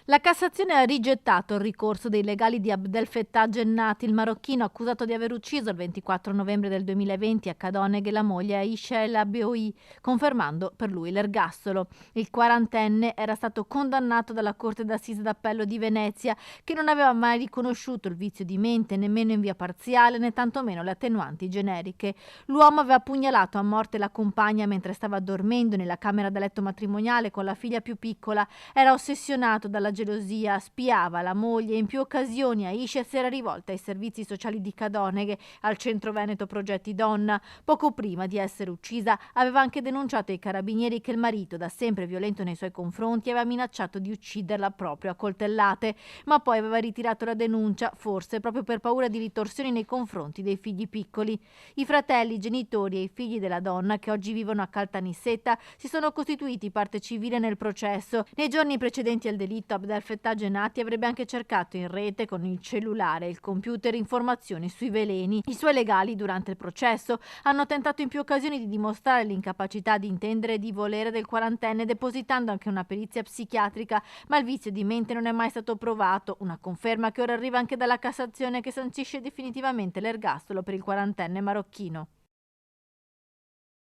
La Cassazione ha rigettato il ricorso dei legali di Abdel Fattah Jannati, il marocchino accusato di aver ucciso il 24 novembre del 2020 a Cadoneghe la moglie Aisha El Abeoui, confermando per lui l'ergastolo. Il quarantenne era stato condannato dalla Corte d'Assise d'Appello di Venezia, che non aveva mai riconosciuto il vizio di mente nemmeno in via parziale né tantomeno le attenuanti generiche. L'uomo aveva pugnalato a morte la compagna mentre stava dormendo nella camera da letto matrimoniale con la figlia più piccola. Era ossessionato dalla gelosia, spiava la moglie e in più occasioni Aisha si era rivolta ai servizi sociali di Cadoneghe, al centro Veneto Progetti Donna. Poco prima di essere uccisa aveva anche denunciato ai carabinieri che il marito, da sempre violento nei suoi confronti, aveva minacciato di ucciderla proprio a coltellate, ma poi aveva ritirato la denuncia, forse proprio per paura di ritorsioni nei confronti dei figli piccoli. I fratelli, i genitori e i figli della donna, che oggi vivono a Caltanissetta, si sono costituiti parte civile nel processo. Nei giorni precedenti al delitto, Abdel Fattah Jannati avrebbe anche cercato in rete con il cellulare e il computer informazioni sui veleni. I suoi legali, durante il processo, hanno tentato in più occasioni di dimostrare l'incapacità di intendere e di volere del quarantenne, depositando anche una perizia psichiatrica, ma il vizio di mente non è mai stato provato, una conferma che ora arriva anche dalla Cassazione, che sancisce definitivamente l'ergastolo per il quarantenne marocchino.